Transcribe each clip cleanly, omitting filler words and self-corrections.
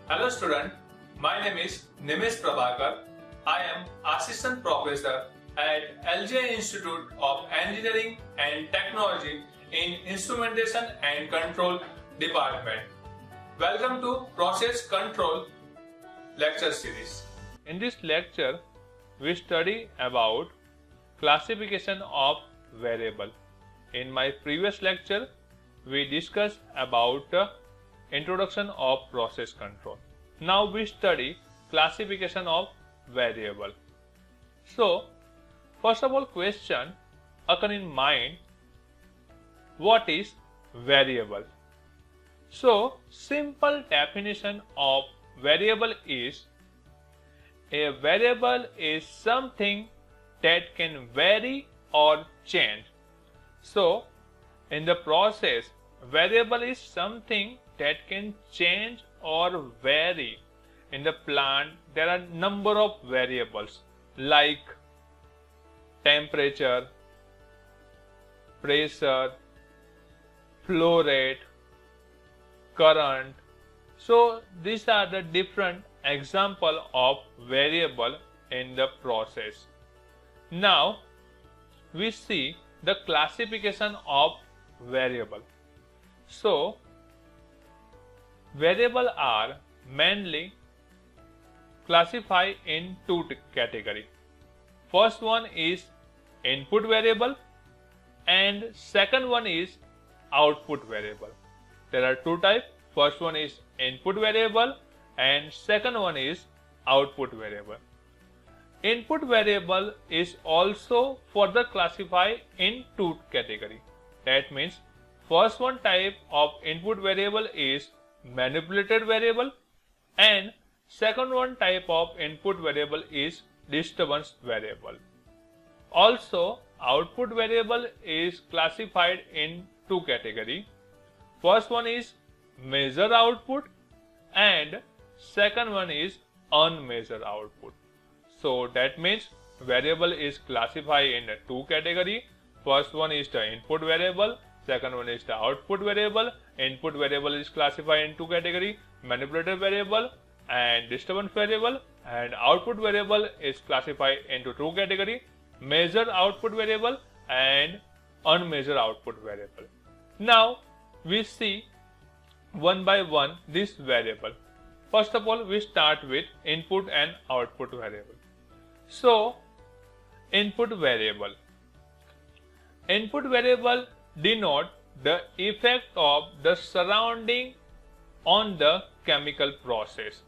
Hello student, my name is Nimesh Prabhakar. I am Assistant Professor at LJ Institute of Engineering and Technology in Instrumentation and Control Department. Welcome to Process Control lecture series. In this lecture, we study about classification of variable. In my previous lecture, we discussed about introduction of process control. Now we study classification of variable. So, first of all, question occur in mind: what is variable? So, simple definition of variable is: a variable is something that can vary or change. So, in the process, variable is something that can change or vary. In the plant, there are number of variables like temperature, pressure, flow rate, current. So these are the different example of variable in the process. Now we see the classification of variable. So variable are mainly classified in two categories. First one is input variable and second one is output variable. There are two types. First one is input variable and second one is output variable. Input variable is also further classified in two categories. That means first one type of input variable is manipulated variable and second one type of input variable is disturbance variable. Also, output variable is classified in two categories. First one is measured output and second one is unmeasured output. So that means variable is classified in two categories. First one is the input variable, second one is the output variable. Input variable is classified in two categories: manipulated variable and disturbance variable, and output variable is classified into two categories: measured output variable and unmeasured output variable. Now we see one by one this variable. First of all, we start with input and output variable. So input variable. Input variable denote the effect of the surrounding on the chemical process,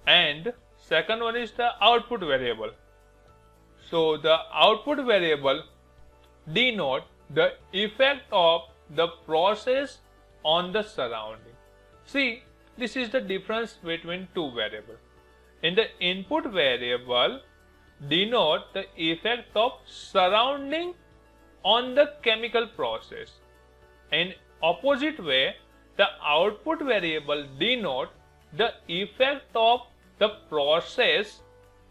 and second one is the output variable. So the output variable denote the effect of the process on the surrounding. See, this is the difference between two variables. In the input variable denote the effect of surrounding on the chemical process. In opposite way, the output variable denote the effect of the process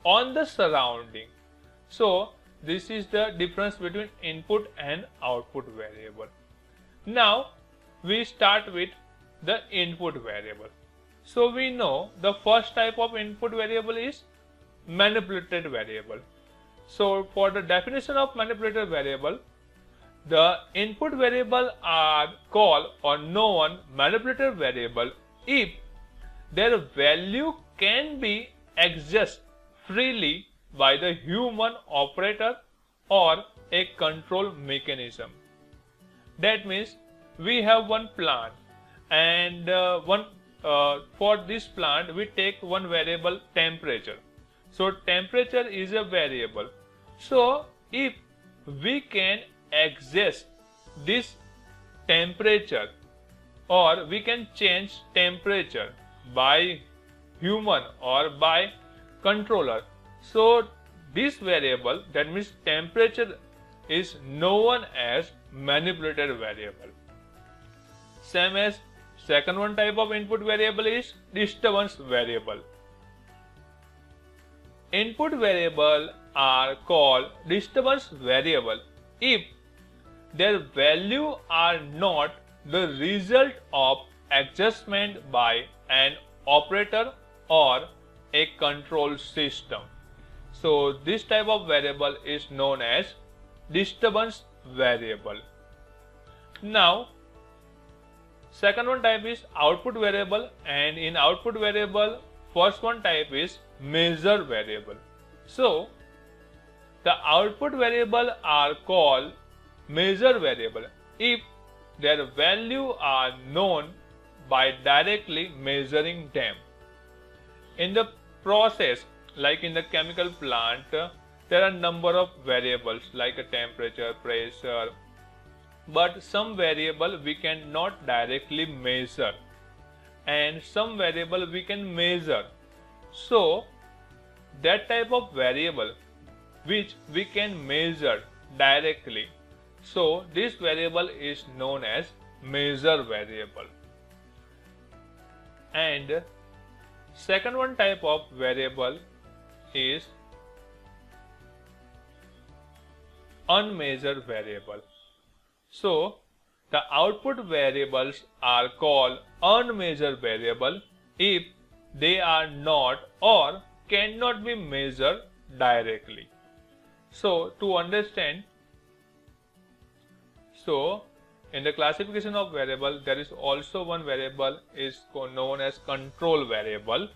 on the surrounding. So this is the difference between input and output variable. Now we start with the input variable. So we know the first type of input variable is manipulated variable. So for the definition of manipulated variable, the input variable are called or known manipulated variable if their value can be adjusted freely by the human operator or a control mechanism. That means we have one plant and for this plant we take one variable temperature. So temperature is a variable. So if we can adjust this temperature or we can change temperature by human or by controller, so this variable, that means temperature, is known as manipulated variable. Same as second one type of input variable is disturbance variable. Input variable are called disturbance variable if their value are not the result of adjustment by an operator or a control system. So this type of variable is known as disturbance variable. Now second one type is output variable, and in output variable first one type is measure variable. So the output variable are called measure variable if their value are known by directly measuring them. In the process, like in the chemical plant, there are number of variables like a temperature, pressure, but some variable we cannot directly measure and some variable we can measure. So that type of variable which we can measure directly, so this variable is known as measure variable. And second one type of variable is unmeasured variable. So the output variables are called unmeasured variable if they are not or cannot be measured directly. So to understand, so in the classification of variable, there is also one variable is known as control variable.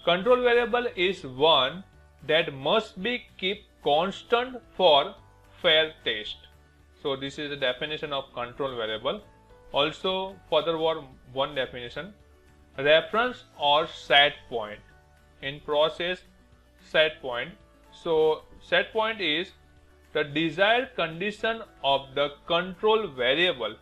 Control variable is one that must be kept constant for fair test. So this is the definition of control variable. Also furthermore, one definition, reference or set point. In process, set point. So set point is the desired condition of the control variable.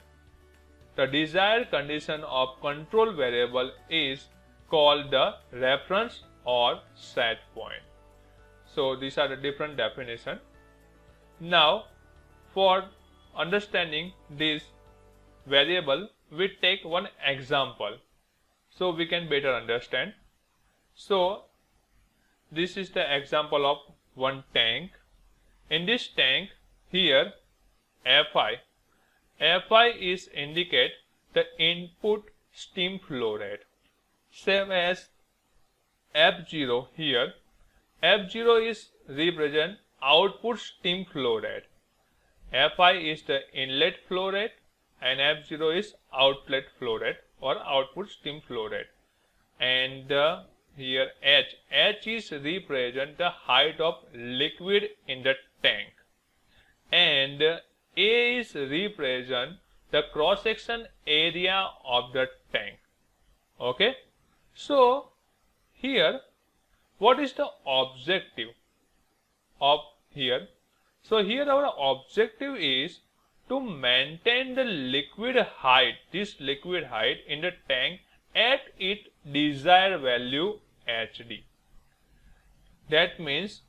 The desired condition of control variable is called the reference or set point. So these are the different definitions. Now for understanding this variable, we take one example so we can better understand. So this is the example of one tank. In this tank here Fi is indicate the input steam flow rate, same as F0 here. F0 is represent output steam flow rate, Fi is the inlet flow rate and F0 is outlet flow rate or output steam flow rate. And here H is represent the height of liquid in the tank, and A is represent the cross section area of the tank. Okay, so here what is the objective of here? So here our objective is to maintain the liquid height, this liquid height in the tank at its desired value HD. That means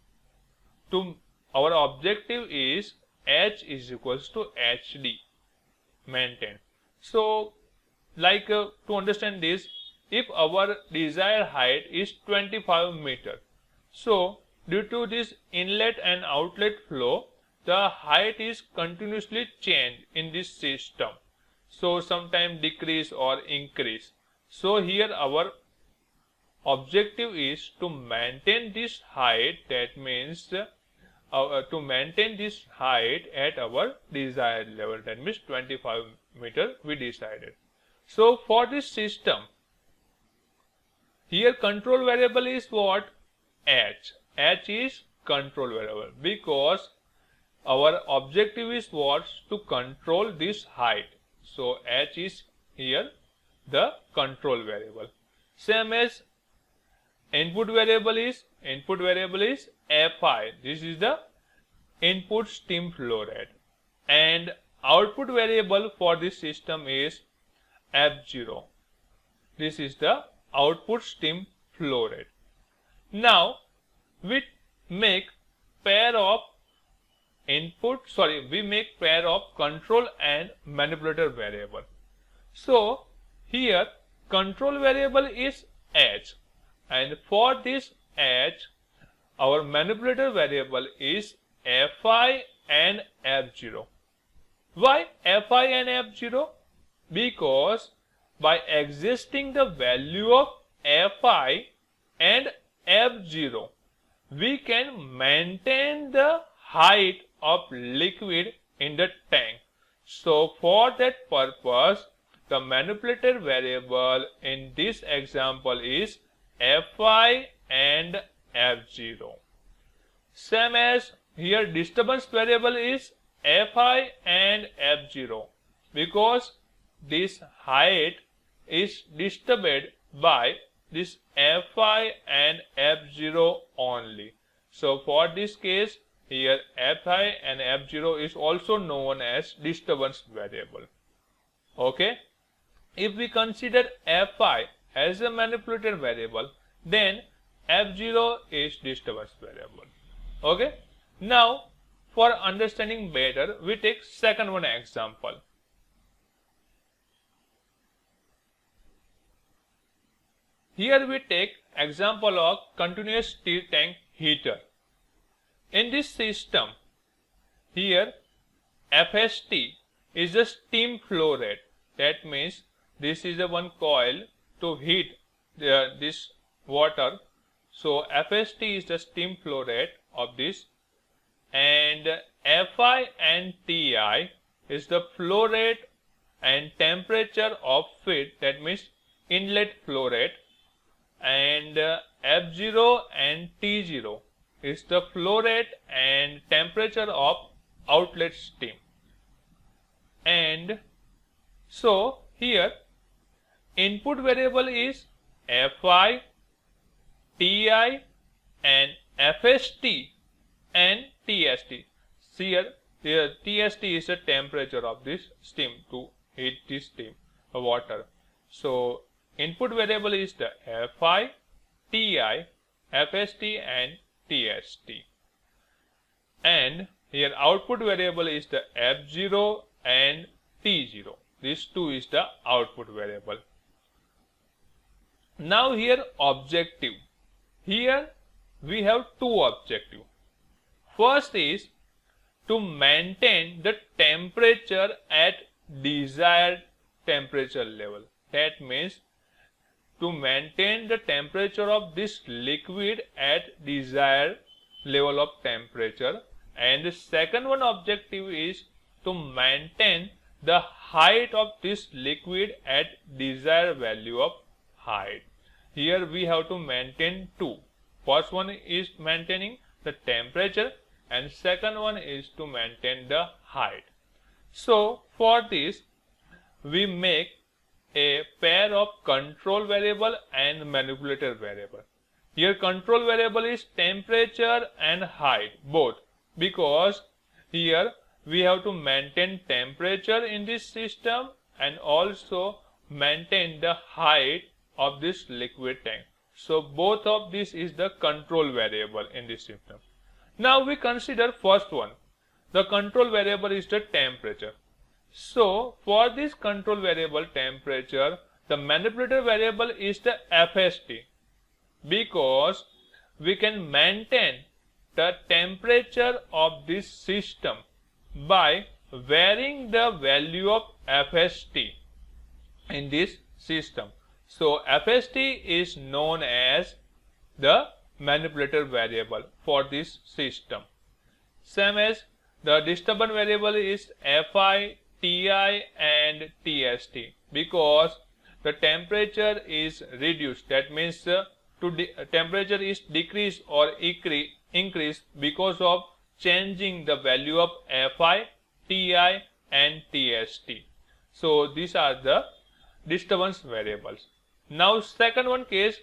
our objective is H is equals to HD, maintain. So like to understand this, if our desired height is 25 meter, so due to this inlet and outlet flow, the height is continuously changed in this system. So sometimes decrease or increase. So here our objective is to maintain this height, that means to maintain this height at our desired level, that means 25 meter we decided. So for this system, here control variable is what? H. H is control variable because our objective is what? To control this height. So H is here the control variable. Same as input variable is Fi. This is the input steam flow rate, and output variable for this system is F0. This is the output steam flow rate. Now we make pair of control and manipulator variable. So here control variable is H, and for this H our manipulator variable is Fi and F0. Why Fi and F0? Because by adjusting the value of Fi and F0, we can maintain the height of liquid in the tank. So for that purpose, the manipulated variable in this example is Fi and F0. Same as here, disturbance variable is Fi and F0 because this height is disturbed by this Fi and F0 only. So for this case, here Fi and F0 is also known as disturbance variable. Okay. If we consider Fi as a manipulated variable, then F0 is disturbance variable. Okay. Now, for understanding better, we take second one example. Here we take example of continuous steel tank heater. In this system, here FST is the steam flow rate. That means this is the one coil to heat this water. So FST is the steam flow rate of this, and Fi and Ti is the flow rate and temperature of feed, that means inlet flow rate, and F0 and T0 is the flow rate and temperature of outlet steam. And so here input variable is Fi, Ti and FST and TST. Here TST is the temperature of this steam to heat this steam water. So input variable is the Fi, Ti, FST and TST. And here output variable is the F0 and T0. This two is the output variable. Now here objective. Here we have two objectives. First is to maintain the temperature at desired temperature level. That means to maintain the temperature of this liquid at desired level of temperature. And the second one objective is to maintain the height of this liquid at desired value of height. Here we have to maintain two. First one is maintaining the temperature and second one is to maintain the height. So for this we make a pair of control variable and manipulator variable. Here control variable is temperature and height both, because here we have to maintain temperature in this system and also maintain the height of this liquid tank. So both of this is the control variable in this system. Now we consider first one. The control variable is the temperature. So for this control variable temperature, the manipulator variable is the FST, because we can maintain the temperature of this system by varying the value of FST in this system. So FST is known as the manipulator variable for this system. Same as the disturbance variable is Fi, Ti and TST, because the temperature is reduced. That means temperature is decreased or increased because of changing the value of Fi, Ti and TST. So these are the disturbance variables. Now second one case,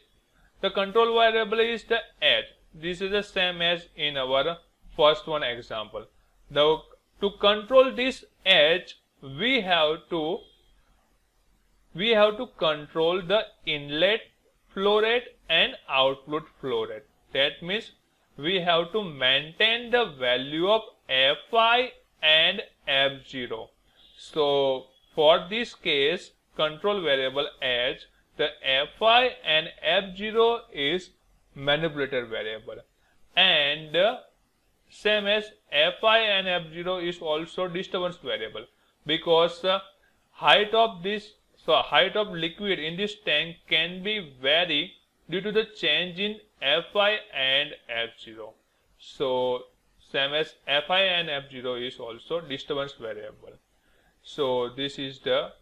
the control variable is the edge. This is the same as in our first one example. Now to control this edge, we have to control the inlet flow rate and output flow rate. That means we have to maintain the value of Fi and F0. So for this case, control variable edge, the Fi and F0 is manipulator variable, and same as Fi and F0 is also disturbance variable, because height of this So height of liquid in this tank can be vary due to the change in Fi and F0. So same as Fi and F0 is also disturbance variable. So this is the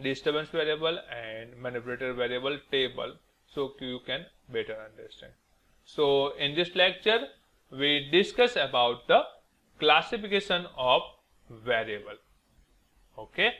disturbance variable and manipulator variable table, so you can better understand. So in this lecture we discuss about the classification of variable. Okay.